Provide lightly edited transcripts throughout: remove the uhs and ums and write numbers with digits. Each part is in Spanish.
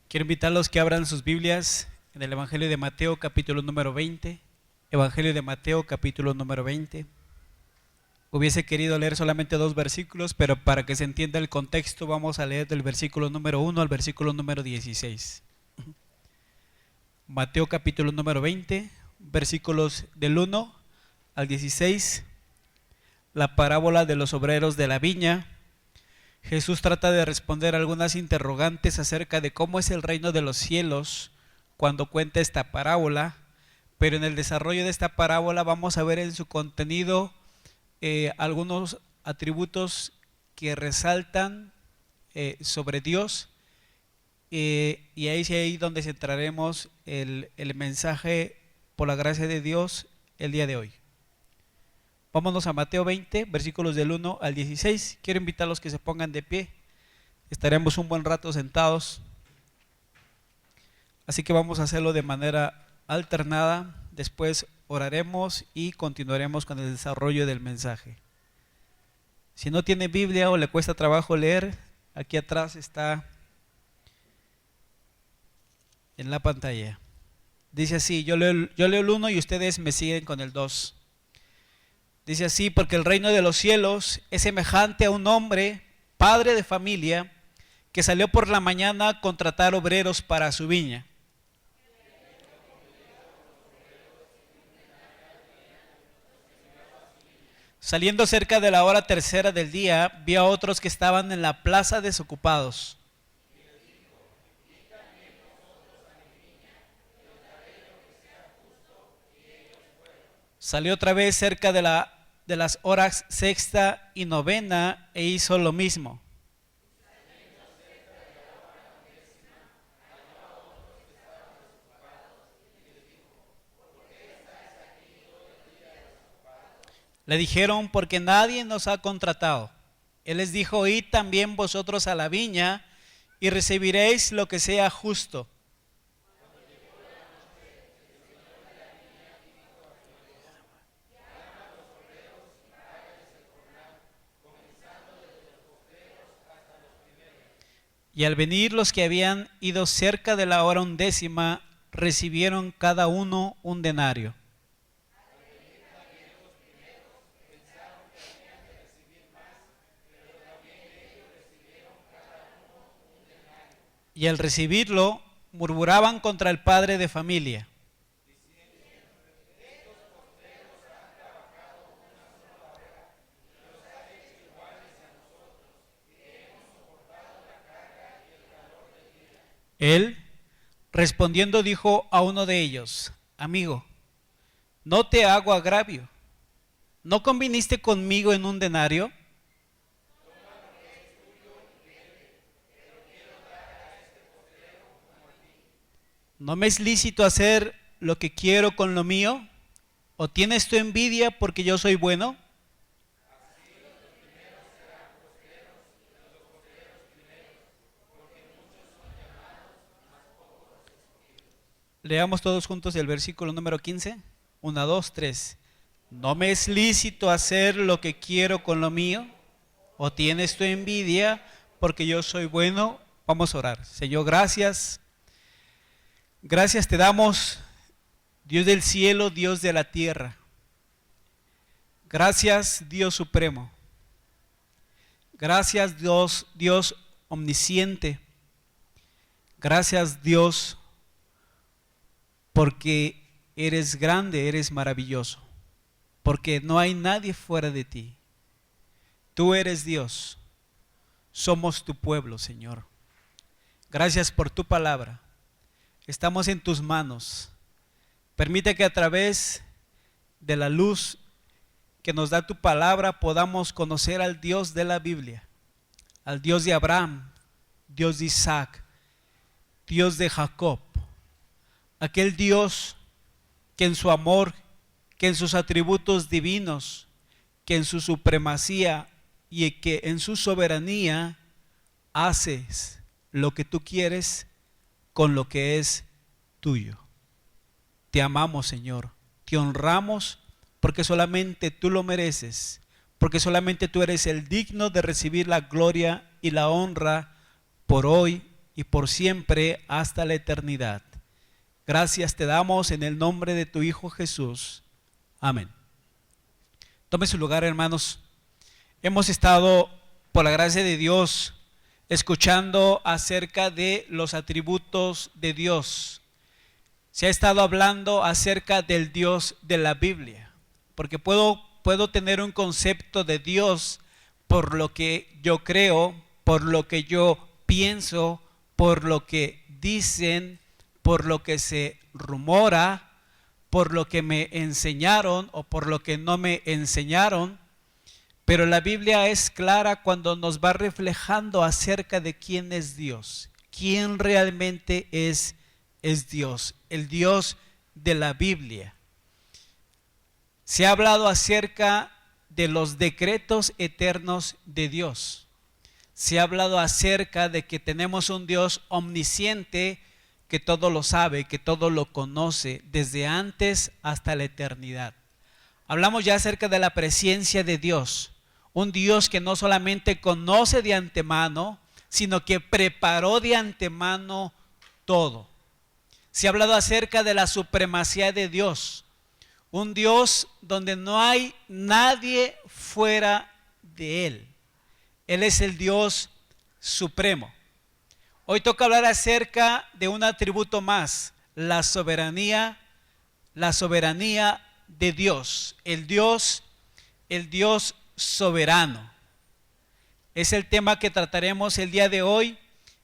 Quiero invitarlos que abran sus Biblias en el Evangelio de Mateo, capítulo número 20. Evangelio de Mateo, capítulo número 20. Hubiese querido leer solamente 2 versículos, pero para que se entienda el contexto vamos a leer del versículo número 1 al versículo número 16. Mateo capítulo número 20, versículos del 1 al 16. La parábola de los obreros de la viña. Jesús trata de responder algunas interrogantes acerca de cómo es el reino de los cielos cuando cuenta esta parábola, pero en el desarrollo de esta parábola vamos a ver en su contenido algunos atributos que resaltan sobre Dios, y ahí es ahí donde centraremos el mensaje por la gracia de Dios el día de hoy. Vámonos a Mateo 20, versículos del 1 al 16. Quiero invitar a los que se pongan de pie. Estaremos un buen rato sentados. Así que vamos a hacerlo de manera alternada. Después oraremos y continuaremos con el desarrollo del mensaje. Si no tiene Biblia o le cuesta trabajo leer, aquí atrás está en la pantalla. Dice así, yo leo el 1 y ustedes me siguen con el 2. Dice así: porque el reino de los cielos es semejante a un hombre, padre de familia, que salió por la mañana a contratar obreros para su viña. Saliendo cerca de la hora tercera del día, vio a otros que estaban en la plaza desocupados. Salió otra vez cerca de las horas sexta y novena e hizo lo mismo. Le dijeron: porque nadie nos ha contratado. Él les dijo: id también vosotros a la viña y recibiréis lo que sea justo. Y al venir los que habían ido cerca de la hora 11, recibieron cada uno un denario. Y al recibirlo, murmuraban contra el padre de familia. Él, respondiendo, dijo a uno de ellos: amigo, no te hago agravio. ¿No conviniste conmigo en un denario? ¿No me es lícito hacer lo que quiero con lo mío? ¿O tienes tu envidia porque yo soy bueno? Leamos todos juntos el versículo número 15. 1, 2, 3. ¿No me es lícito hacer lo que quiero con lo mío? ¿O tienes tu envidia porque yo soy bueno? Vamos a orar. Señor, gracias. Gracias te damos, Dios del cielo, Dios de la tierra. Gracias, Dios supremo. Gracias, Dios omnisciente. Gracias, Dios, porque eres grande, eres maravilloso. Porque no hay nadie fuera de ti. Tú eres Dios. Somos tu pueblo, Señor. Gracias por tu palabra. Estamos en tus manos. Permite que a través de la luz que nos da tu palabra podamos conocer al Dios de la Biblia, al Dios de Abraham, Dios de Isaac, Dios de Jacob, aquel Dios que en su amor, que en sus atributos divinos, que en su supremacía y que en su soberanía haces lo que tú quieres con lo que es tuyo. Te amamos, Señor, te honramos porque solamente tú lo mereces, porque solamente tú eres el digno de recibir la gloria y la honra por hoy y por siempre hasta la eternidad. Gracias te damos en el nombre de tu Hijo Jesús. Amén. Tome su lugar, hermanos. Hemos estado, por la gracia de Dios, escuchando acerca de los atributos de Dios. Se ha estado hablando acerca del Dios de la Biblia, porque puedo tener un concepto de Dios por lo que yo creo, por lo que yo pienso, por lo que dicen, por lo que se rumora, por lo que me enseñaron o por lo que no me enseñaron. Pero la Biblia es clara cuando nos va reflejando acerca de quién es Dios, quién realmente es Dios, el Dios de la Biblia. Se ha hablado acerca de los decretos eternos de Dios. Se ha hablado acerca de que tenemos un Dios omnisciente que todo lo sabe, que todo lo conoce desde antes hasta la eternidad. Hablamos ya acerca de la presencia de Dios, un Dios que no solamente conoce de antemano, sino que preparó de antemano todo. Se ha hablado acerca de la supremacía de Dios, un Dios donde no hay nadie fuera de Él. Él es el Dios supremo. Hoy toca hablar acerca de un atributo más, la soberanía de Dios, el Dios soberano. Es el tema que trataremos el día de hoy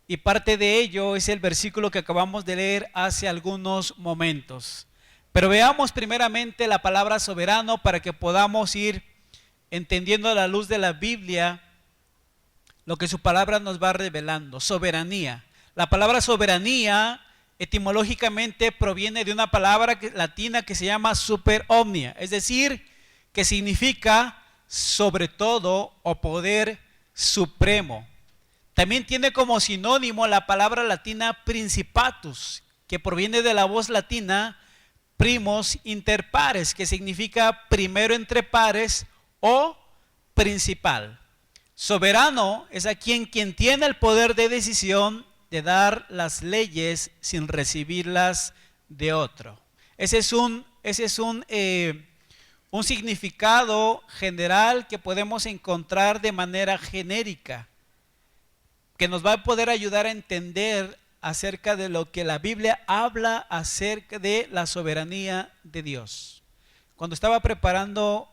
y parte de ello es el versículo que acabamos de leer hace algunos momentos. Pero veamos primeramente la palabra soberano para que podamos ir entendiendo a la luz de la Biblia lo que su palabra nos va revelando. Soberanía. La palabra soberanía etimológicamente proviene de una palabra latina que se llama super omnia, es decir, que significa sobre todo o poder supremo. También tiene como sinónimo la palabra latina principatus, que proviene de la voz latina primus inter pares, que significa primero entre pares o principal. Soberano es a quien tiene el poder de decisión de dar las leyes sin recibirlas de otro. Ese es un significado general que podemos encontrar de manera genérica, que nos va a poder ayudar a entender acerca de lo que la Biblia habla acerca de la soberanía de Dios. Cuando estaba preparando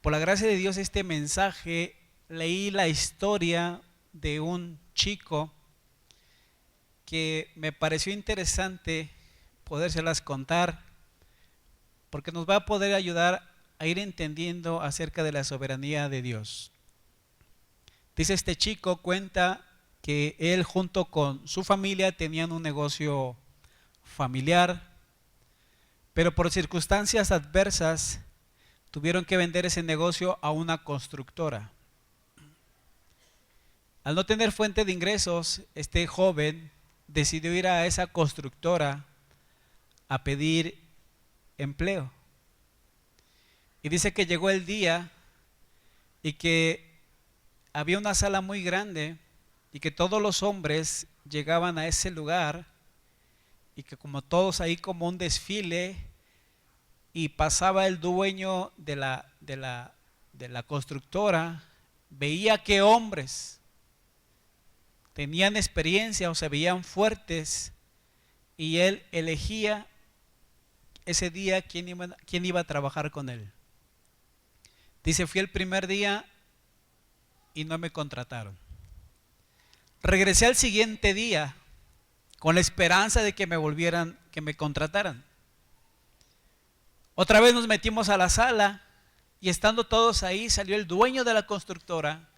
por la gracia de Dios este mensaje, leí la historia de un chico que me pareció interesante podérselas contar, porque nos va a poder ayudar a ir entendiendo acerca de la soberanía de Dios. Dice este chico, cuenta que él junto con su familia tenían un negocio familiar, pero por circunstancias adversas tuvieron que vender ese negocio a una constructora. Al no tener fuente de ingresos, este joven decidió ir a esa constructora a pedir empleo. Y dice que llegó el día y que había una sala muy grande y que todos los hombres llegaban a ese lugar y que como todos ahí como un desfile, y pasaba el dueño de la constructora, veía que hombres tenían experiencia o se veían fuertes y él elegía ese día quién iba a trabajar con él. Dice, fui el primer día y no me contrataron. Regresé al siguiente día con la esperanza de que me contrataran. Otra vez nos metimos a la sala y estando todos ahí salió el dueño de la constructora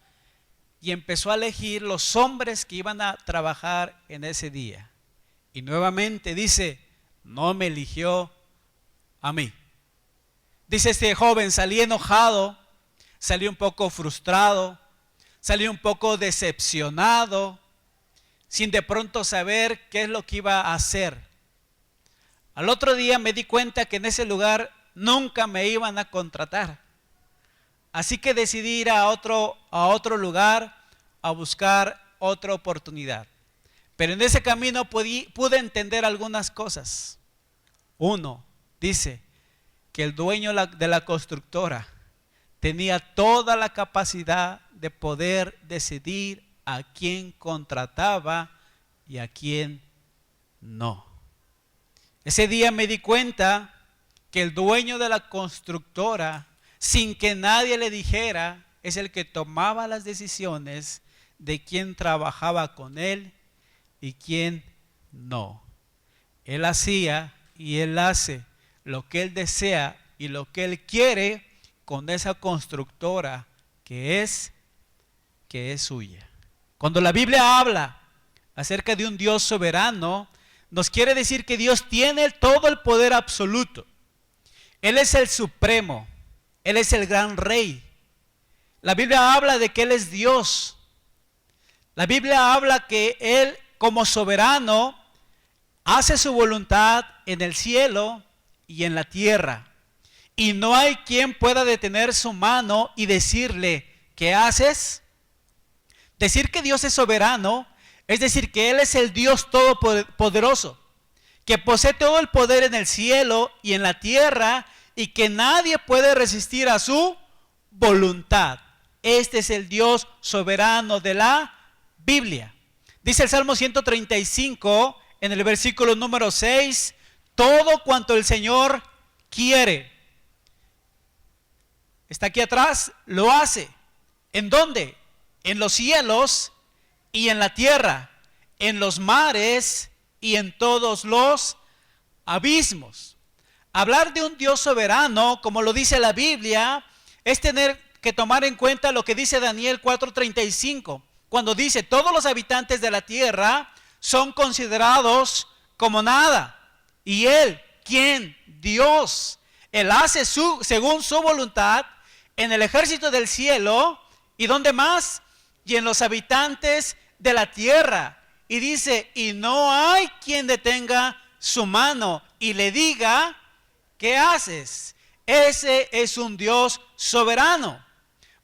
y empezó a elegir los hombres que iban a trabajar en ese día. Y nuevamente dice, no me eligió a mí. Dice este joven, salí enojado, salí un poco frustrado, salí un poco decepcionado, sin de pronto saber qué es lo que iba a hacer. Al otro día me di cuenta que en ese lugar nunca me iban a contratar. Así que decidí ir a otro lugar a buscar otra oportunidad. Pero en ese camino pude entender algunas cosas. Uno, dice que el dueño de la constructora tenía toda la capacidad de poder decidir a quién contrataba y a quién no. Ese día me di cuenta que el dueño de la constructora, sin que nadie le dijera, es el que tomaba las decisiones de quién trabajaba con él y quién no. Él hacía y él hace lo que él desea y lo que él quiere con esa constructora que es suya. Cuando la Biblia habla acerca de un Dios soberano, nos quiere decir que Dios tiene todo el poder absoluto. Él es el supremo, Él es el gran rey. La Biblia habla de que Él es Dios. La Biblia habla que Él, como soberano, hace su voluntad en el cielo y en la tierra. Y no hay quien pueda detener su mano y decirle, ¿qué haces? Decir que Dios es soberano es decir que Él es el Dios todopoderoso, que posee todo el poder en el cielo y en la tierra y que nadie puede resistir a su voluntad. Este es el Dios soberano de la Biblia. Dice el Salmo 135 en el versículo número 6, todo cuanto el Señor quiere. Está aquí atrás, lo hace. ¿En dónde? En los cielos y en la tierra, en los mares y en todos los abismos. Hablar de un Dios soberano, como lo dice la Biblia, es tener que tomar en cuenta lo que dice Daniel 4:35, cuando dice, todos los habitantes de la tierra son considerados como nada. Y Él, ¿quién? Dios. Él hace según su voluntad en el ejército del cielo, ¿y dónde más? Y en los habitantes de la tierra. Y dice, y no hay quien detenga su mano y le diga, ¿qué haces? Ese es un Dios soberano.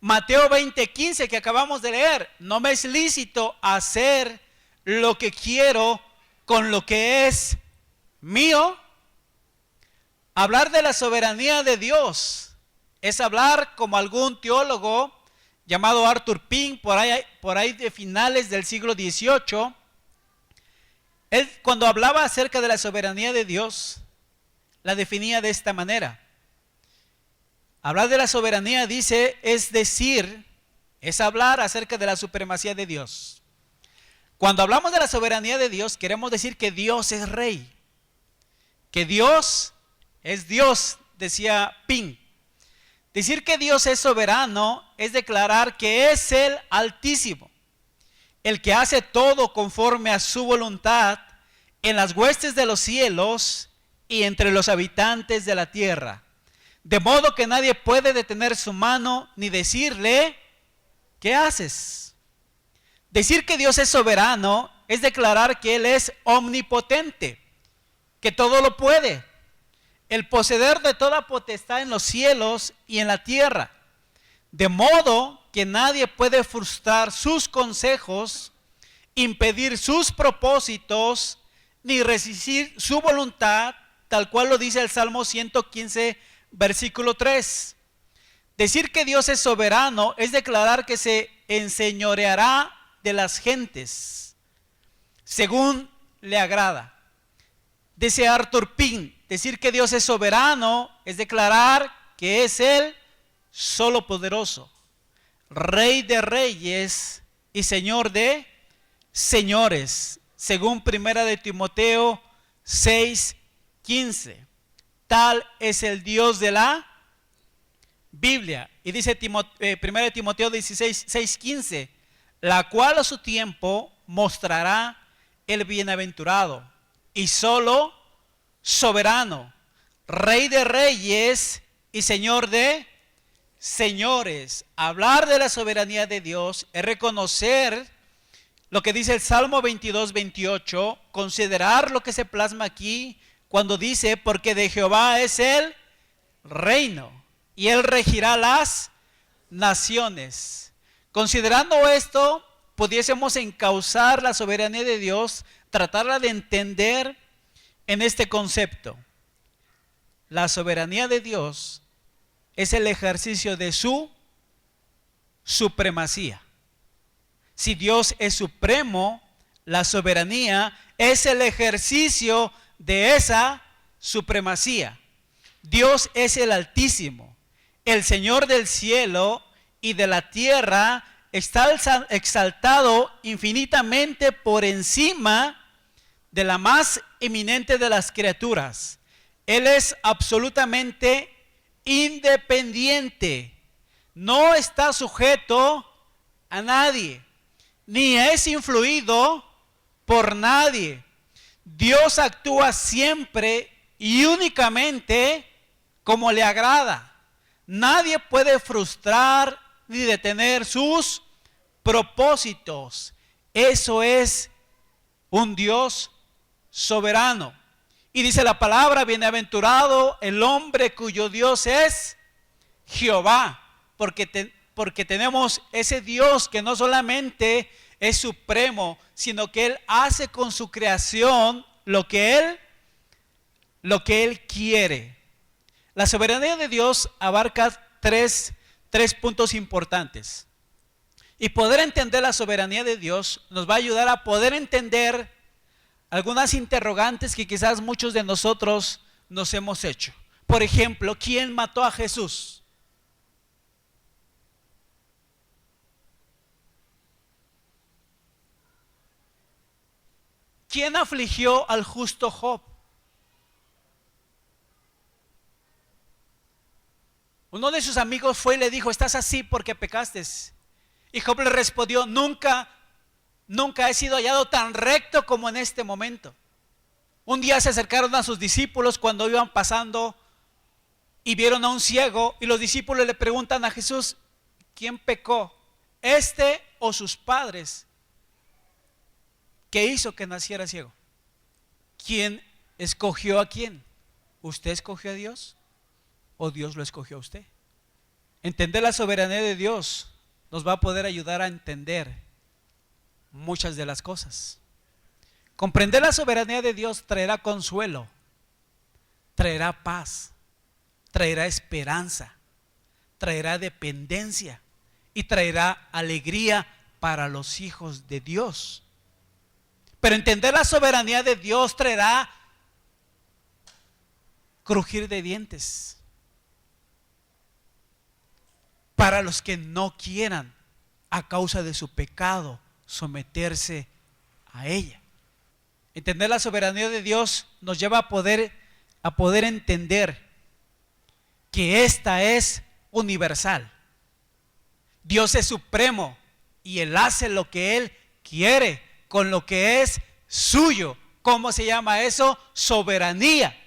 Mateo 20:15 que acabamos de leer, no me es lícito hacer lo que quiero con lo que es mío. Hablar de la soberanía de Dios es hablar como algún teólogo llamado Arthur Pink, por ahí de finales del siglo XVIII. Él, cuando hablaba acerca de la soberanía de Dios, la definía de esta manera. Hablar de la soberanía, dice, es hablar acerca de la supremacía de Dios. Cuando hablamos de la soberanía de Dios, queremos decir que Dios es rey, que Dios es Dios, decía Pink. Decir que Dios es soberano es declarar que es el Altísimo, el que hace todo conforme a su voluntad en las huestes de los cielos y entre los habitantes de la tierra. De modo que nadie puede detener su mano ni decirle, ¿qué haces? Decir que Dios es soberano es declarar que Él es omnipotente, que todo lo puede, el poseedor de toda potestad en los cielos y en la tierra. De modo que nadie puede frustrar sus consejos, impedir sus propósitos, ni resistir su voluntad, tal cual lo dice el Salmo 115, versículo 3. Decir que Dios es soberano es declarar que se enseñoreará de las gentes según le agrada. Dice Arthur Pink, decir que Dios es soberano es declarar que es Él solo poderoso, Rey de reyes y Señor de señores, según Primera de Timoteo 6:15. Tal es el Dios de la Biblia. Y dice Primera de Timoteo 6:15, la cual a su tiempo mostrará el bienaventurado y solo soberano, Rey de reyes y Señor de señores. Hablar de la soberanía de Dios es reconocer lo que dice el Salmo 22:28, considerar lo que se plasma aquí cuando dice, porque de Jehová es el reino y Él regirá las naciones. Considerando esto, pudiésemos encauzar la soberanía de Dios, tratarla de entender en este concepto. La soberanía de Dios es el ejercicio de su supremacía. Si Dios es supremo, la soberanía es el ejercicio de esa supremacía. Dios es el Altísimo, el Señor del cielo y de la tierra, está exaltado infinitamente por encima de la más eminente de las criaturas. Él es absolutamente independiente, no está sujeto a nadie, ni es influido por nadie. Dios actúa siempre y únicamente como le agrada. Nadie puede frustrar ni detener sus propósitos. Eso es un Dios soberano. Y dice la palabra: bienaventurado el hombre cuyo Dios es Jehová, porque tenemos ese Dios que no solamente es supremo, sino que Él hace con su creación lo que Él quiere. La soberanía de Dios abarca tres puntos importantes. Y poder entender la soberanía de Dios nos va a ayudar a poder entender algunas interrogantes que quizás muchos de nosotros nos hemos hecho. Por ejemplo, ¿quién mató a Jesús? ¿Quién afligió al justo Job? Uno de sus amigos fue y le dijo: estás así porque pecaste. Y Job le respondió: nunca he sido hallado tan recto como en este momento. Un día se acercaron a sus discípulos cuando iban pasando y vieron a un ciego, y los discípulos le preguntan a Jesús: ¿quién pecó, este o sus padres, que hizo que naciera ciego? ¿Quién escogió a quién? ¿Usted escogió a Dios o Dios lo escogió a usted? Entender la soberanía de Dios nos va a poder ayudar a entender muchas de las cosas. Comprender la soberanía de Dios traerá consuelo, traerá paz, traerá esperanza, traerá dependencia y traerá alegría para los hijos de Dios. Pero entender la soberanía de Dios traerá crujir de dientes para los que no quieran, a causa de su pecado, someterse a ella. Entender la soberanía de Dios nos lleva a poder entender que esta es universal. Dios es supremo y Él hace lo que Él quiere con lo que es suyo. ¿Cómo se llama eso? Soberanía.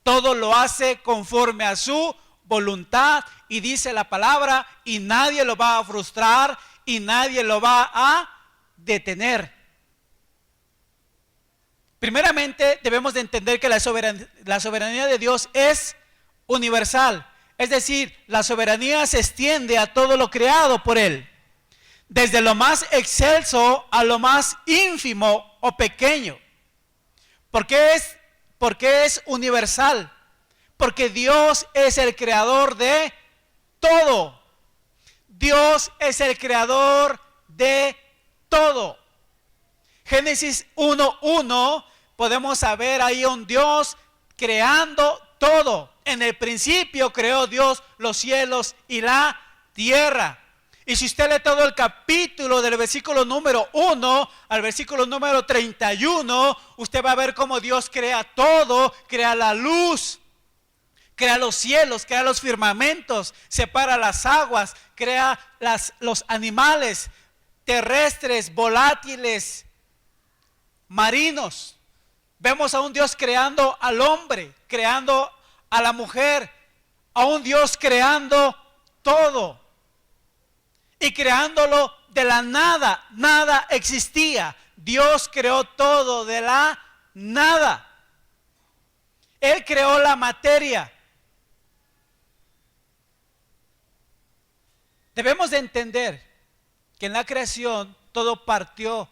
Todo lo hace conforme a su voluntad, y dice la palabra, y nadie lo va a frustrar y nadie lo va a detener. Primeramente debemos de entender que la soberanía de Dios es universal, es decir, la soberanía se extiende a todo lo creado por Él, desde lo más excelso a lo más ínfimo o pequeño. ¿Por qué es universal? Porque Dios es el creador de todo. Dios es el creador de todo. Génesis 1:1 podemos saber ahí un Dios creando todo. En el principio creó Dios los cielos y la tierra. Y si usted lee todo el capítulo del versículo número 1 al versículo número 31, usted va a ver cómo Dios crea todo, crea la luz, crea los cielos, crea los firmamentos, separa las aguas, crea los animales terrestres, volátiles, marinos. Vemos a un Dios creando al hombre, creando a la mujer, a un Dios creando todo y creándolo de la nada. Nada existía. Dios creó todo de la nada. Él creó la materia. Debemos de entender que en la creación todo partió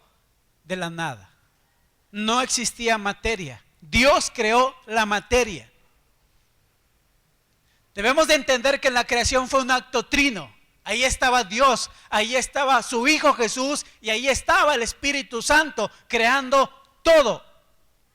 de la nada. No existía materia. Dios creó la materia. Debemos de entender que en la creación fue un acto trino. Ahí estaba Dios, ahí estaba su Hijo Jesús y ahí estaba el Espíritu Santo creando todo.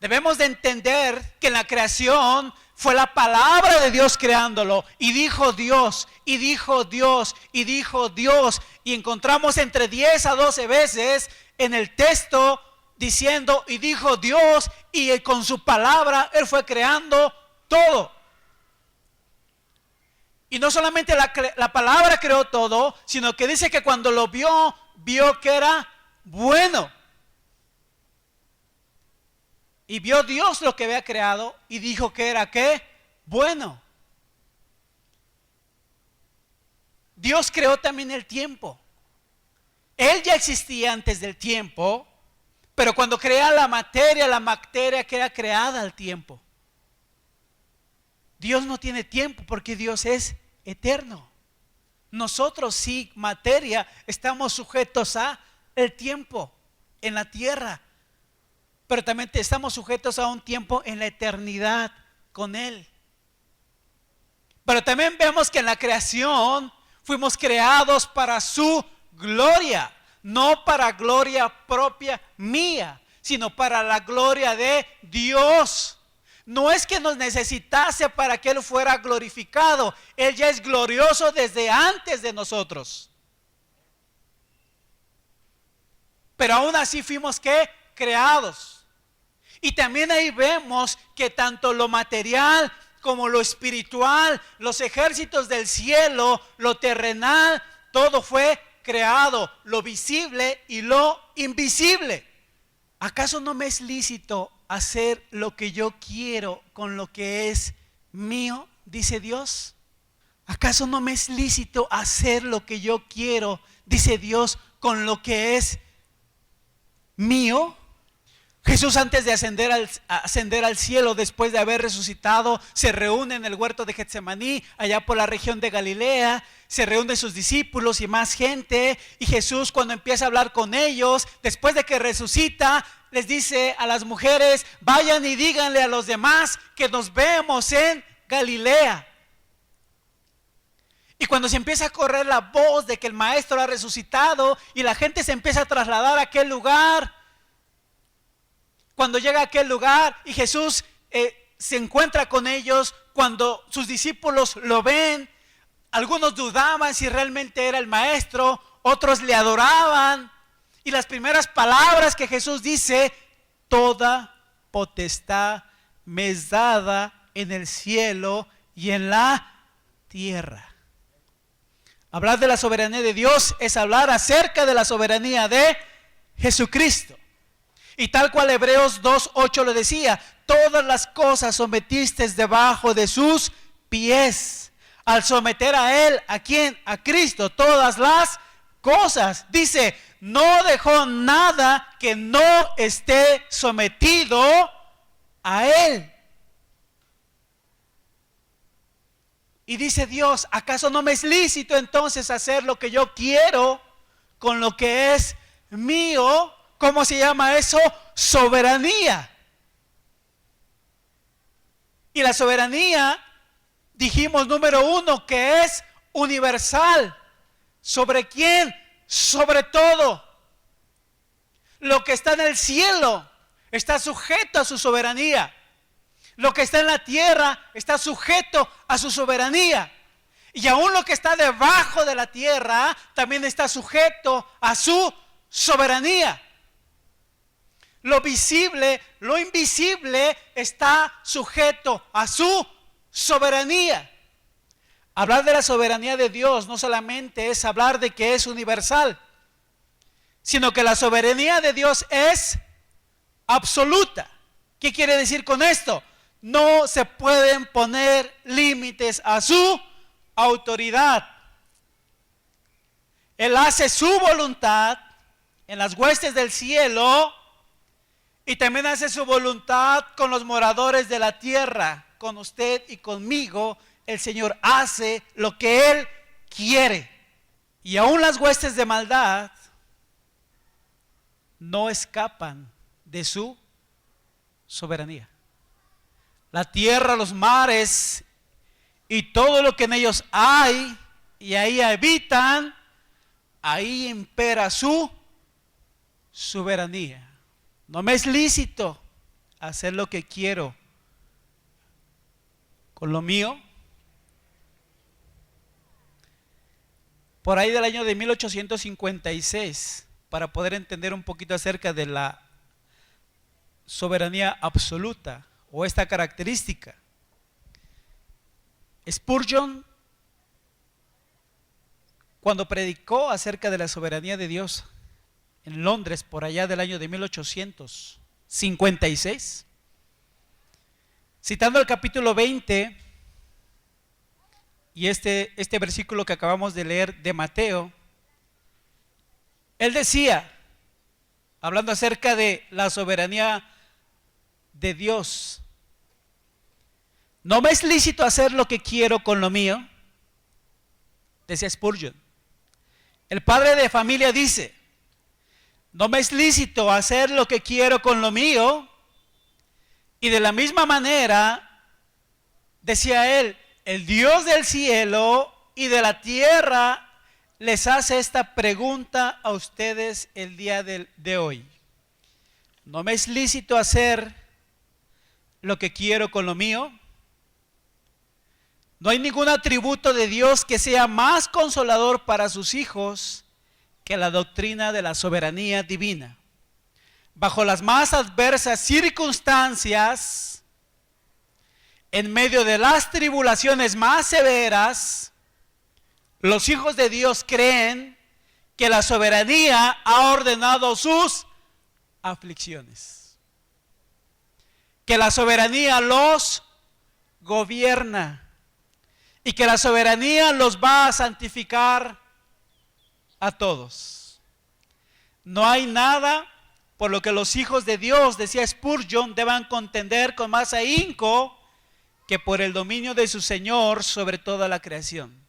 Debemos de entender que en la creación fue la palabra de Dios creándolo, y dijo Dios, y dijo Dios, y dijo Dios, y encontramos entre 10 a 12 veces en el texto diciendo y dijo Dios, y con su palabra Él fue creando todo. Y no solamente la palabra creó todo, sino que dice que cuando lo vio, vio que era bueno. Y vio Dios lo que había creado y dijo que era ¿qué? Bueno. Dios creó también el tiempo. Él ya existía antes del tiempo, pero cuando crea la materia queda creada al tiempo. Dios no tiene tiempo porque Dios es eterno. Nosotros sí, materia, estamos sujetos a el tiempo en la tierra, pero también estamos sujetos a un tiempo en la eternidad con Él. Pero también vemos que en la creación fuimos creados para su gloria, no para gloria propia mía, sino para la gloria de Dios. No es que nos necesitase para que Él fuera glorificado. Él ya es glorioso desde antes de nosotros. Pero aún así fuimos ¿qué? Creados. Y también ahí vemos que tanto lo material como lo espiritual, los ejércitos del cielo, lo terrenal, todo fue creado, lo visible y lo invisible. ¿Acaso no me es lícito hacer lo que yo quiero con lo que es mío? Dice Dios. ¿Acaso no me es lícito hacer lo que yo quiero, dice Dios, con lo que es mío? Jesús, antes de ascender al cielo, después de haber resucitado, se reúne en el huerto de Getsemaní, allá por la región de Galilea. Se reúnen sus discípulos y más gente, y Jesús, cuando empieza a hablar con ellos, después de que resucita, les dice a las mujeres: vayan y díganle a los demás que nos vemos en Galilea. Y cuando se empieza a correr la voz de que el maestro ha resucitado y la gente se empieza a trasladar a aquel lugar, cuando llega a aquel lugar y Jesús se encuentra con ellos, cuando sus discípulos lo ven, algunos dudaban si realmente era el maestro, otros le adoraban. Y las primeras palabras que Jesús dice: toda potestad me es dada en el cielo y en la tierra. Hablar de la soberanía de Dios es hablar acerca de la soberanía de Jesucristo. Y tal cual Hebreos 2:8 lo decía: todas las cosas sometiste debajo de sus pies. Al someter a Él, ¿a quién? A Cristo, todas las cosas. Dice: no dejó nada que no esté sometido a Él. Y dice Dios: ¿acaso no me es lícito entonces hacer lo que yo quiero con lo que es mío? ¿Cómo se llama eso? Soberanía. Y la soberanía, dijimos, número uno, que es universal. ¿Sobre quién? Sobre todo. Lo que está en el cielo está sujeto a su soberanía. Lo que está en la tierra está sujeto a su soberanía. Y aún lo que está debajo de la tierra también está sujeto a su soberanía. Lo visible, lo invisible está sujeto a su soberanía. Hablar de la soberanía de Dios no solamente es hablar de que es universal, sino que la soberanía de Dios es absoluta. ¿Qué quiere decir con esto? No se pueden poner límites a su autoridad. Él hace su voluntad en las huestes del cielo y también hace su voluntad con los moradores de la tierra, con usted y conmigo. El Señor hace lo que Él quiere. Y aún las huestes de maldad no escapan de su soberanía. La tierra, los mares y todo lo que en ellos hay y ahí habitan, ahí impera su soberanía. No me es lícito hacer lo que quiero con lo mío. Por ahí del año de 1856, para poder entender un poquito acerca de la soberanía absoluta o esta característica, Spurgeon, cuando predicó acerca de la soberanía de Dios en Londres por allá del año de 1856, citando el capítulo 20 y este versículo que acabamos de leer de Mateo, él decía, hablando acerca de la soberanía de Dios: no me es lícito hacer lo que quiero con lo mío, decía Spurgeon. El padre de familia dice: no me es lícito hacer lo que quiero con lo mío. Y de la misma manera, decía él, el Dios del cielo y de la tierra les hace esta pregunta a ustedes el día de hoy: ¿no me es lícito hacer lo que quiero con lo mío? No hay ningún atributo de Dios que sea más consolador para sus hijos que la doctrina de la soberanía divina. Bajo las más adversas circunstancias, en medio de las tribulaciones más severas, los hijos de Dios creen que la soberanía ha ordenado sus aflicciones, que la soberanía los gobierna y que la soberanía los va a santificar a todos. No hay nada por lo que los hijos de Dios, decía Spurgeon, deban contender con más ahínco que por el dominio de su Señor sobre toda la creación.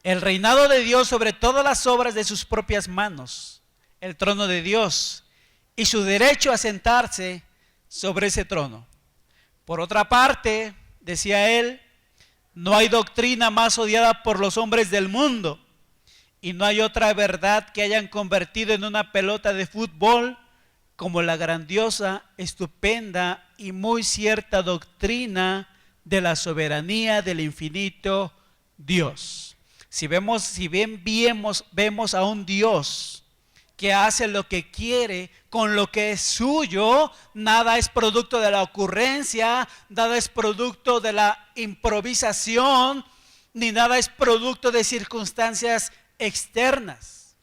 El reinado de Dios sobre todas las obras de sus propias manos, el trono de Dios y su derecho a sentarse sobre ese trono. Por otra parte, decía él, no hay doctrina más odiada por los hombres del mundo y no hay otra verdad que hayan convertido en una pelota de fútbol como la grandiosa, estupenda y muy cierta doctrina de la soberanía del infinito Dios. Si vemos a un Dios que hace lo que quiere con lo que es suyo, nada es producto de la ocurrencia, nada es producto de la improvisación, ni nada es producto de circunstancias externas.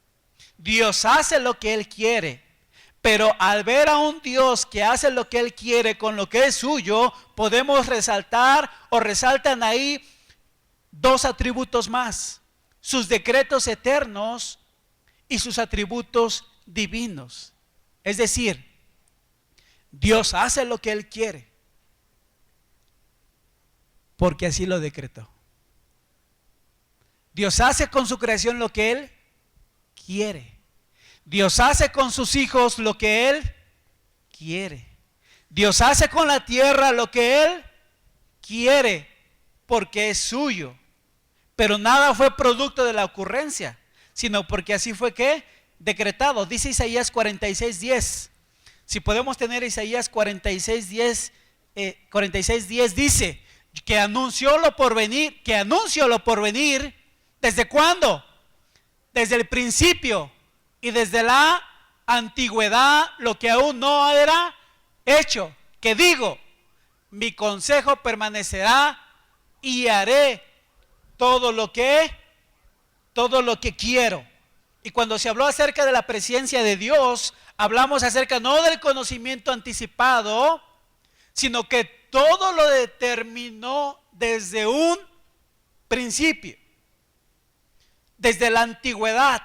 Dios hace lo que Él quiere, pero al ver a un Dios que hace lo que Él quiere con lo que es suyo, podemos resaltar o resaltan ahí dos atributos más: sus decretos eternos y sus atributos divinos. Es decir, Dios hace lo que Él quiere porque así lo decretó. Dios hace con su creación lo que Él quiere. Dios hace con sus hijos lo que Él quiere. Dios hace con la tierra lo que Él quiere porque es suyo. Pero nada fue producto de la ocurrencia, sino porque así fue que decretado. Dice Isaías 46:10. Si podemos tener Isaías 46:10, 46:10 dice que anunció lo por venir, ¿desde cuándo? Desde el principio y desde la antigüedad, lo que aún no era hecho. Que digo, mi consejo permanecerá y haré todo lo que quiero. Y cuando se habló acerca de la presencia de Dios, hablamos acerca no del conocimiento anticipado, sino que todo lo determinó desde un principio, desde la antigüedad.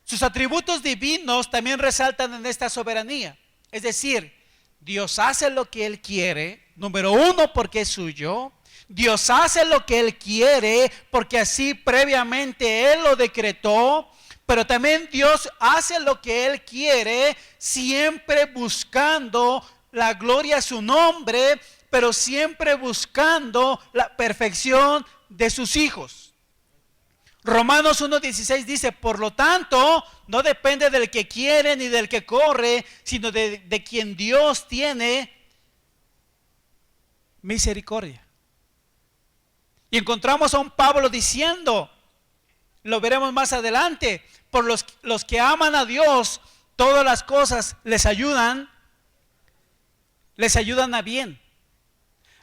Sus atributos divinos también resaltan en esta soberanía. Es decir, Dios hace lo que Él quiere, número uno, porque es suyo. Dios hace lo que Él quiere porque así previamente Él lo decretó, pero también Dios hace lo que Él quiere, siempre buscando la gloria a su nombre, pero siempre buscando la perfección de sus hijos. Romanos 1:16 dice, por lo tanto, no depende del que quiere ni del que corre, sino de quien Dios tiene misericordia. Y encontramos a un Pablo diciendo, lo veremos más adelante, por los que aman a Dios, todas las cosas les ayudan a bien.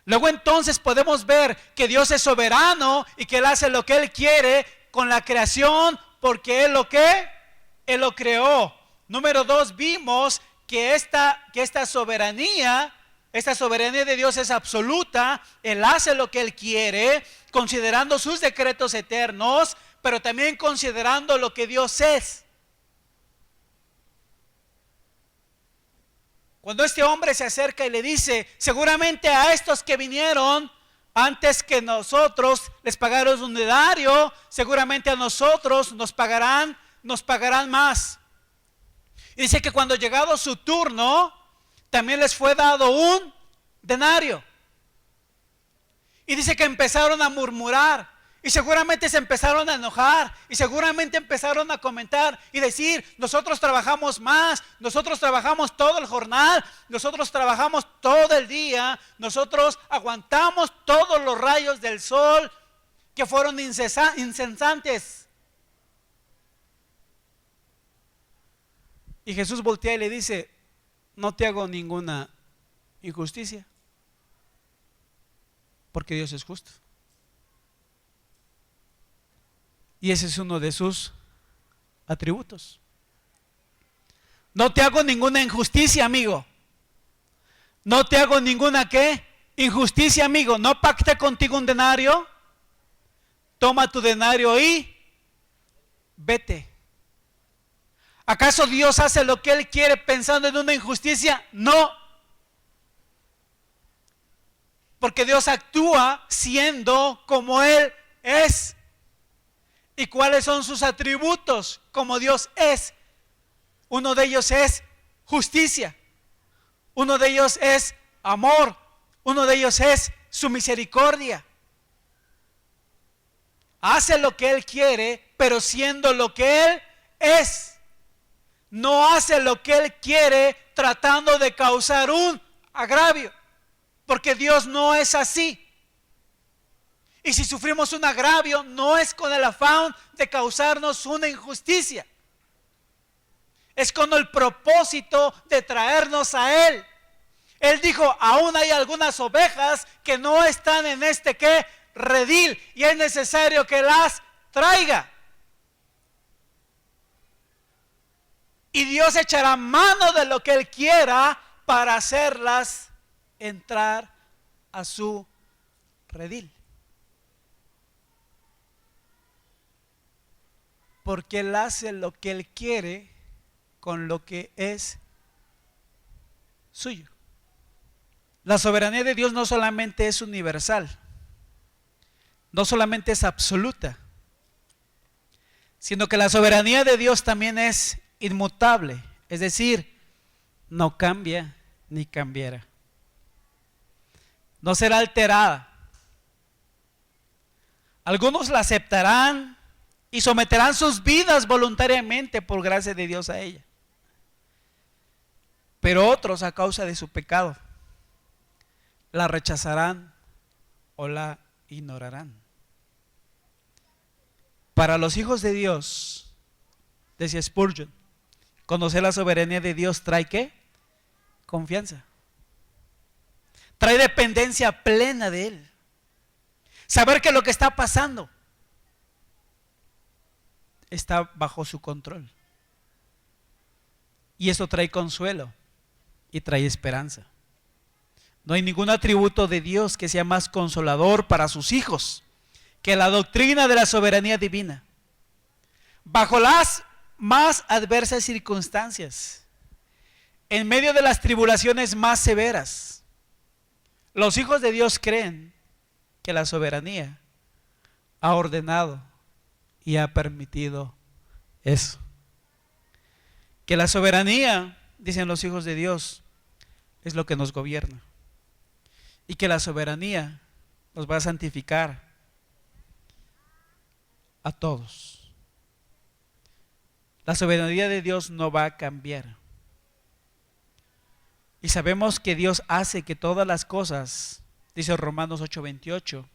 Luego entonces podemos ver que Dios es soberano y que Él hace lo que Él quiere con la creación, porque Él lo creó. Número 2, vimos que esta soberanía de Dios es absoluta. Él hace lo que Él quiere, considerando sus decretos eternos, pero también considerando lo que Dios es. Cuando este hombre se acerca y le dice, seguramente a estos que vinieron antes que nosotros les pagaron un denario, seguramente a nosotros nos pagarán más. Y dice que cuando llegado su turno, también les fue dado un denario. Y dice que empezaron a murmurar. Y seguramente se empezaron a enojar. Y seguramente empezaron a comentar y decir, nosotros trabajamos más. Nosotros trabajamos todo el jornal. Nosotros trabajamos todo el día. Nosotros aguantamos todos los rayos del sol que fueron incesantes. Y Jesús voltea y le dice, no te hago ninguna injusticia, porque Dios es justo. Y ese es uno de sus atributos. No te hago ninguna injusticia, amigo. No te hago ninguna ¿qué? Injusticia, amigo. No pacté contigo un denario. Toma tu denario y vete. ¿Acaso Dios hace lo que Él quiere pensando en una injusticia? No. Porque Dios actúa siendo como Él es. ¿Y cuáles son sus atributos como Dios es? Uno de ellos es justicia. Uno de ellos es amor. Uno de ellos es su misericordia. Hace lo que Él quiere, pero siendo lo que Él es. No hace lo que Él quiere tratando de causar un agravio. Porque Dios no es así. Y si sufrimos un agravio, no es con el afán de causarnos una injusticia. Es con el propósito de traernos a Él. Él dijo, aún hay algunas ovejas que no están en este ¿qué? Redil, y es necesario que las traiga. Y Dios echará mano de lo que Él quiera para hacerlas entrar a su redil. Porque Él hace lo que Él quiere con lo que es suyo. La soberanía de Dios no solamente es universal, no solamente es absoluta, sino que la soberanía de Dios también es inmutable, es decir, no cambia ni cambiará. No será alterada. Algunos la aceptarán y someterán sus vidas voluntariamente por gracia de Dios a ella. Pero otros, a causa de su pecado, la rechazarán o la ignorarán. Para los hijos de Dios, decía Spurgeon, conocer la soberanía de Dios trae ¿qué? Confianza. Trae dependencia plena de Él. Saber que lo que está pasando está bajo su control. Y eso trae consuelo y trae esperanza. No hay ningún atributo de Dios que sea más consolador para sus hijos que la doctrina de la soberanía divina. Bajo las más adversas circunstancias, en medio de las tribulaciones más severas, los hijos de Dios creen que la soberanía ha ordenado y ha permitido eso. Que la soberanía, dicen los hijos de Dios, es lo que nos gobierna. Y que la soberanía nos va a santificar a todos. La soberanía de Dios no va a cambiar. Y sabemos que Dios hace que todas las cosas, dice Romanos 8:28,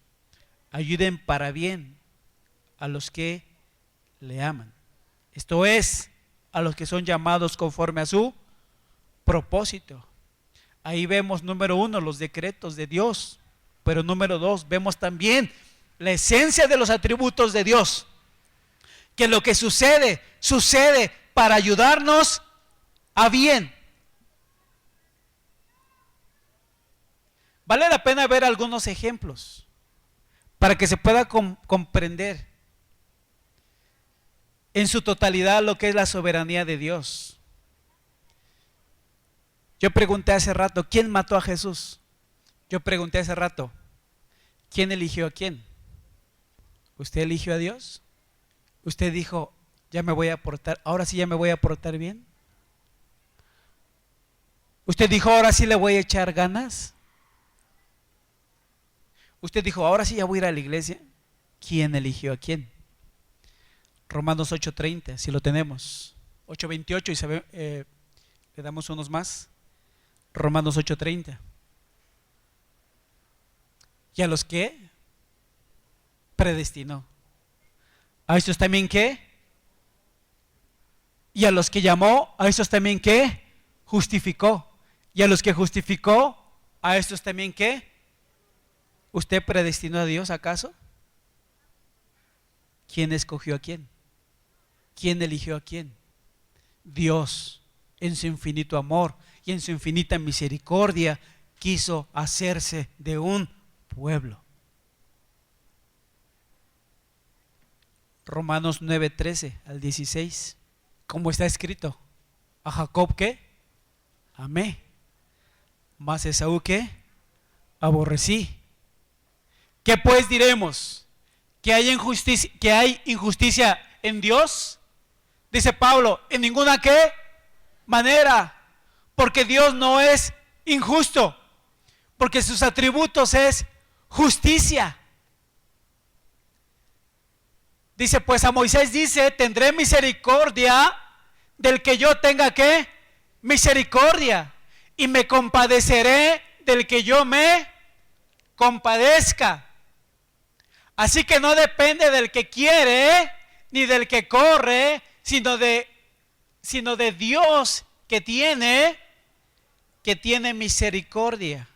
ayuden para bien a los que le aman. Esto es, a los que son llamados conforme a su propósito. Ahí vemos, número 1, los decretos de Dios. Pero número 2, vemos también la esencia de los atributos de Dios. Que lo que sucede para ayudarnos a bien. Vale la pena ver algunos ejemplos para que se pueda comprender en su totalidad lo que es la soberanía de Dios. Yo pregunté hace rato, ¿quién mató a Jesús? Yo pregunté hace rato, ¿quién eligió a quién? ¿Usted eligió a Dios? ¿Usted dijo, ya me voy a portar, ahora sí ya me voy a portar bien? ¿Usted dijo, ahora sí le voy a echar ganas? ¿Usted dijo, ahora sí ya voy a ir a la iglesia? ¿Quién eligió a quién? Romanos 8:30, si lo tenemos. 8:28 y le damos unos más. Romanos 8:30. ¿Y a los que predestinó? ¿A estos también qué? ¿Y a los que llamó? ¿A estos también qué? Justificó. ¿Y a los que justificó? ¿A estos también qué? ¿Usted predestinó a Dios acaso? ¿Quién escogió a quién? ¿Quién eligió a quién? Dios, en su infinito amor y en su infinita misericordia, quiso hacerse de un pueblo. Romanos 9:13 al 16, como está escrito, a Jacob ¿qué? Amé, mas Esaú ¿qué? Aborrecí. ¿Qué pues diremos? ¿Que hay injusticia en Dios? Dice Pablo, en ninguna ¿qué? Manera, porque Dios no es injusto, porque sus atributos es justicia. Dice, pues a Moisés dice, tendré misericordia del que yo tenga ¿qué? Misericordia, y me compadeceré del que yo me compadezca. Así que no depende del que quiere ni del que corre, sino de Dios que tiene misericordia.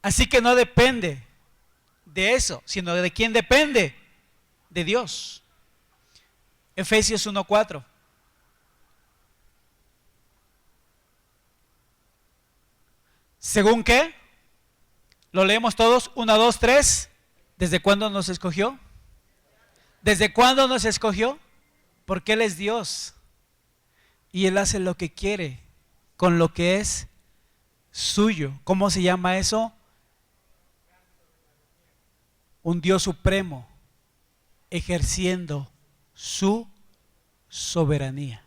Así que no depende de eso, sino de quién depende, de Dios. Efesios 1:4. ¿Según qué? Lo leemos todos, 1, 2, 3. ¿Desde cuándo nos escogió? ¿Desde cuándo nos escogió? Porque Él es Dios y Él hace lo que quiere con lo que es suyo. ¿Cómo se llama eso? Un Dios supremo ejerciendo su soberanía,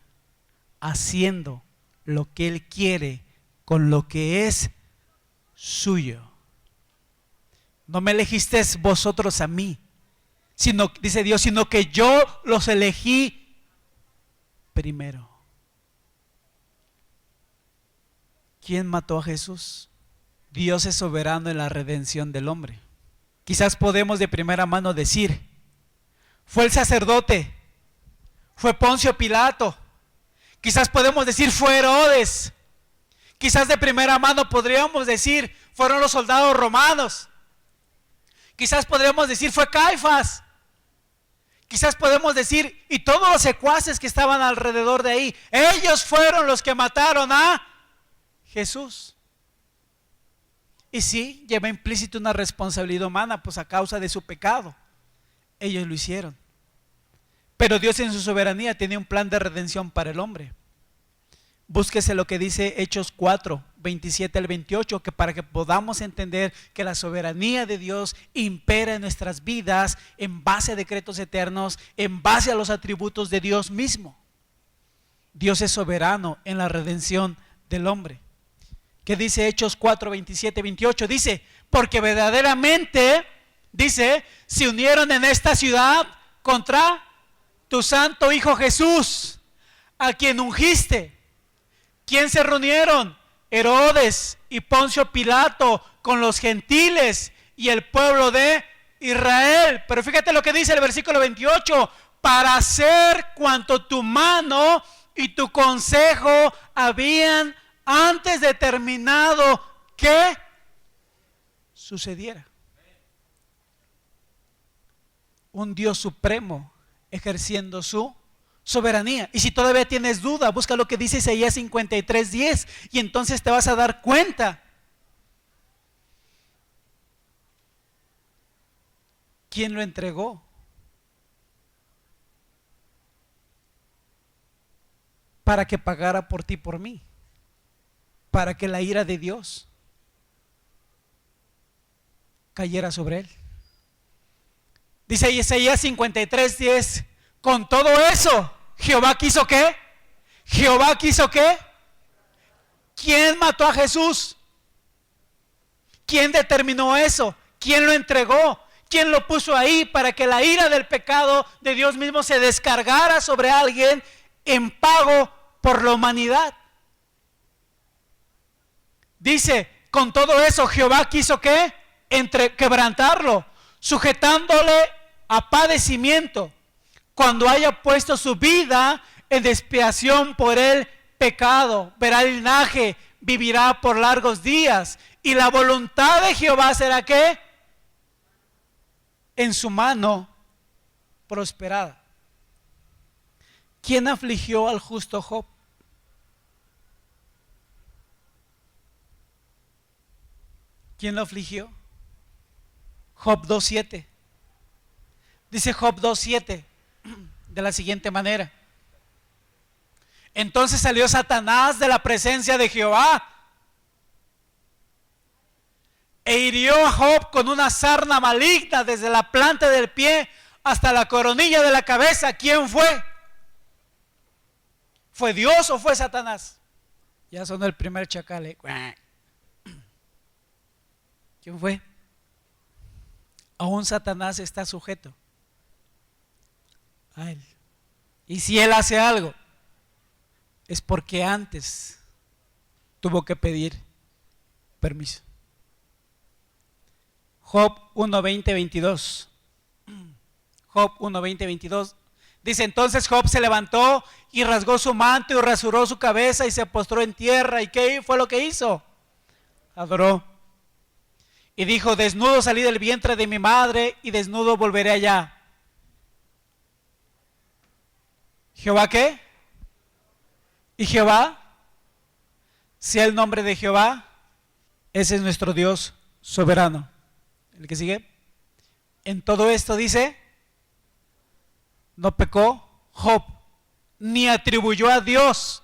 haciendo lo que Él quiere con lo que es suyo. No me elegisteis vosotros a mí, sino, dice Dios, sino que yo los elegí primero. ¿Quién mató a Jesús? Dios es soberano en la redención del hombre. Quizás podemos de primera mano decir, fue el sacerdote, fue Poncio Pilato, quizás podemos decir fue Herodes, quizás de primera mano podríamos decir fueron los soldados romanos, quizás podríamos decir fue Caifás, quizás podemos decir y todos los secuaces que estaban alrededor de ahí, ellos fueron los que mataron a Jesús. Y sí, lleva implícito una responsabilidad humana, pues a causa de su pecado ellos lo hicieron. Pero Dios en su soberanía tiene un plan de redención para el hombre. Búsquese lo que dice Hechos 4, 27 al 28, que para que podamos entender que la soberanía de Dios impera en nuestras vidas en base a decretos eternos, en base a los atributos de Dios mismo. Dios es soberano en la redención del hombre. ¿Qué dice Hechos 4, 27, 28? Dice, porque verdaderamente, dice, se unieron en esta ciudad contra tu santo Hijo Jesús, a quien ungiste. ¿Quién se reunieron? Herodes y Poncio Pilato con los gentiles y el pueblo de Israel. Pero fíjate lo que dice el versículo 28, para hacer cuanto tu mano y tu consejo habían antes determinado que sucediera. Un Dios supremo ejerciendo su soberanía. Y si todavía tienes duda, busca lo que dice Isaías 53:10 y entonces te vas a dar cuenta quién lo entregó. Para que pagara por ti, por mí, para que la ira de Dios cayera sobre él. Dice Isaías 53:10, con todo eso, ¿Jehová quiso qué? ¿Jehová quiso qué? ¿Quién mató a Jesús? ¿Quién determinó eso? ¿Quién lo entregó? ¿Quién lo puso ahí para que la ira del pecado de Dios mismo se descargara sobre alguien en pago por la humanidad? Dice, con todo eso, Jehová quiso ¿qué? Quebrantarlo, sujetándole a padecimiento, cuando haya puesto su vida en expiación por el pecado. Verá el linaje, vivirá por largos días, y la voluntad de Jehová será ¿qué? En su mano prosperada. ¿Quién afligió al justo Job? ¿Quién lo afligió? Job 2:7. Dice Job 2:7 de la siguiente manera: entonces salió Satanás de la presencia de Jehová e hirió a Job con una sarna maligna desde la planta del pie hasta la coronilla de la cabeza. ¿Quién fue? ¿Fue Dios o fue Satanás? Ya sonó el primer chacal, ¿eh? ¿Quién fue? Aún Satanás está sujeto a él. Y si él hace algo, es porque antes tuvo que pedir permiso. Job 1:20-22. Job 1:20-22. Dice, entonces Job se levantó y rasgó su manto y rasuró su cabeza y se postró en tierra. ¿Y qué fue lo que hizo? Adoró. Y dijo, desnudo salí del vientre de mi madre y desnudo volveré allá. ¿Jehová qué? ¿Y Jehová? Sea el nombre de Jehová. Ese es nuestro Dios soberano. El que sigue. En todo esto dice, no pecó Job, ni atribuyó a Dios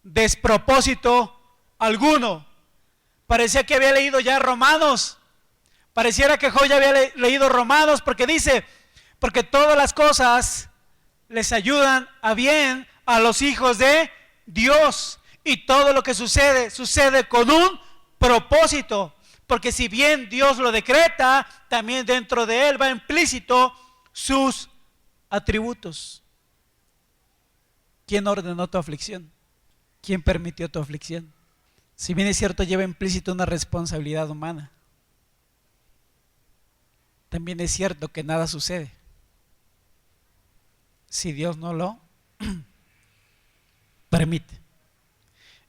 despropósito alguno. Parecía que había leído ya Romanos. Pareciera que Job ya había leído Romanos, porque dice, porque todas las cosas les ayudan a bien a los hijos de Dios. Y todo lo que sucede, sucede con un propósito. Porque si bien Dios lo decreta, también dentro de él va implícito sus atributos. ¿Quién ordenó tu aflicción? ¿Quién permitió tu aflicción? Si bien es cierto, lleva implícito una responsabilidad humana, también es cierto que nada sucede si Dios no lo permite.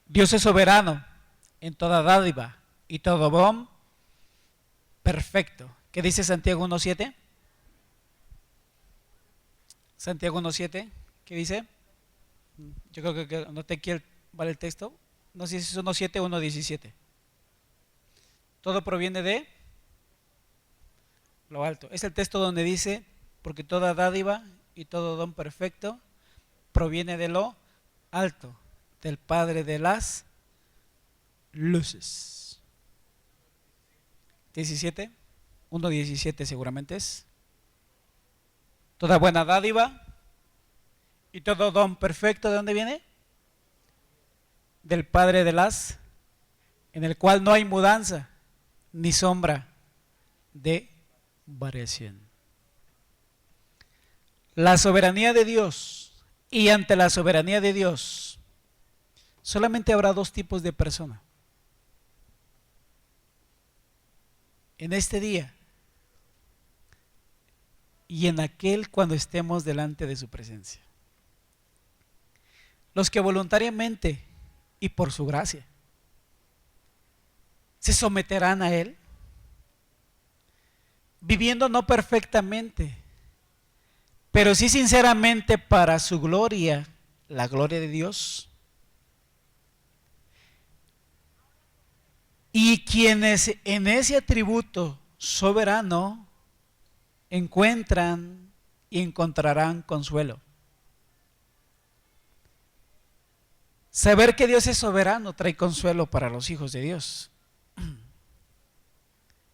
Dios es soberano en toda dádiva y todo don perfecto. ¿Qué dice Santiago 1:7? Santiago 1:7, ¿qué dice? Yo creo que anoté aquí ¿vale el texto? No sé si es 1:7 o 1:17. Todo proviene de lo alto. Es el texto donde dice, porque toda dádiva y todo don perfecto proviene de lo alto, del Padre de las luces. 17, 1:17 seguramente es. Toda buena dádiva y todo don perfecto, ¿de dónde viene? Del Padre de las, en el cual no hay mudanza ni sombra de variación. La soberanía de Dios, y ante la soberanía de Dios solamente habrá dos tipos de personas en este día y en aquel cuando estemos delante de su presencia: los que voluntariamente y por su gracia se someterán a Él, viviendo no perfectamente, pero sí sinceramente para su gloria, la gloria de Dios. Y quienes en ese atributo soberano encuentran y encontrarán consuelo. Saber que Dios es soberano trae consuelo para los hijos de Dios.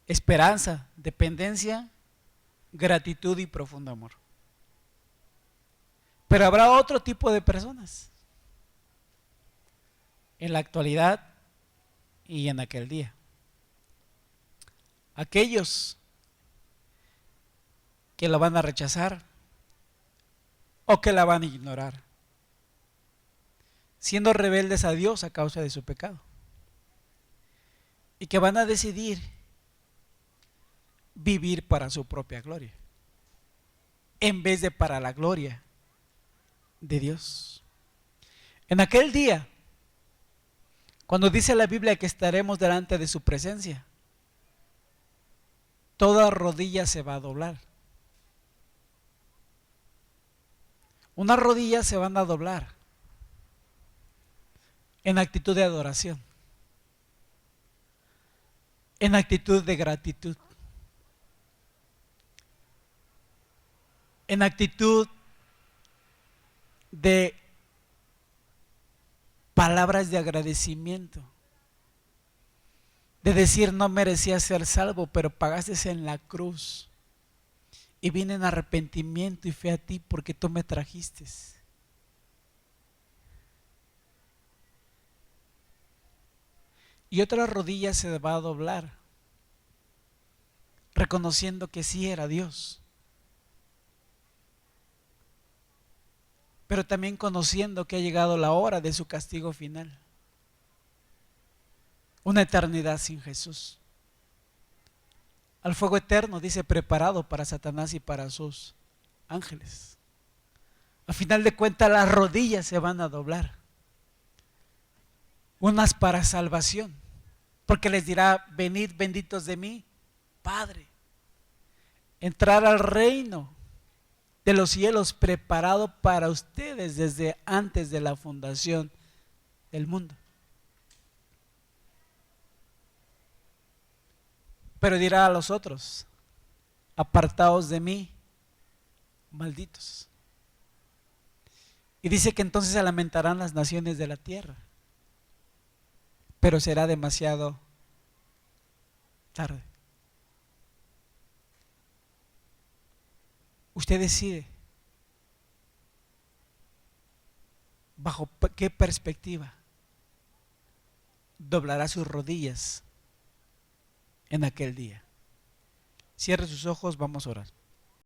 Esperanza, dependencia, gratitud y profundo amor. Pero habrá otro tipo de personas en la actualidad y en aquel día. Aquellos que la van a rechazar o que la van a ignorar, siendo rebeldes a Dios a causa de su pecado, y que van a decidir vivir para su propia gloria en vez de para la gloria de Dios. En aquel día, cuando dice la Biblia que estaremos delante de su presencia, toda rodilla se va a doblar. Unas rodillas se van a doblar en actitud de adoración, en actitud de gratitud, en actitud de palabras de agradecimiento, de decir: no merecía ser salvo, pero pagaste en la cruz y vine en arrepentimiento y fe a ti porque tú me trajiste. Y otra rodilla se va a doblar, reconociendo que sí era Dios, pero también conociendo que ha llegado la hora de su castigo final, una eternidad sin Jesús, al fuego eterno, dice, preparado para Satanás y para sus ángeles. A final de cuentas, las rodillas se van a doblar, unas para salvación, porque les dirá: venid benditos de mí, Padre, entrar al reino de los cielos preparado para ustedes desde antes de la fundación del mundo. Pero dirá a los otros: apartaos de mí, malditos. Y dice que entonces se lamentarán las naciones de la tierra, pero será demasiado tarde. Usted decide bajo qué perspectiva doblará sus rodillas en aquel día. Cierre sus ojos, vamos a orar.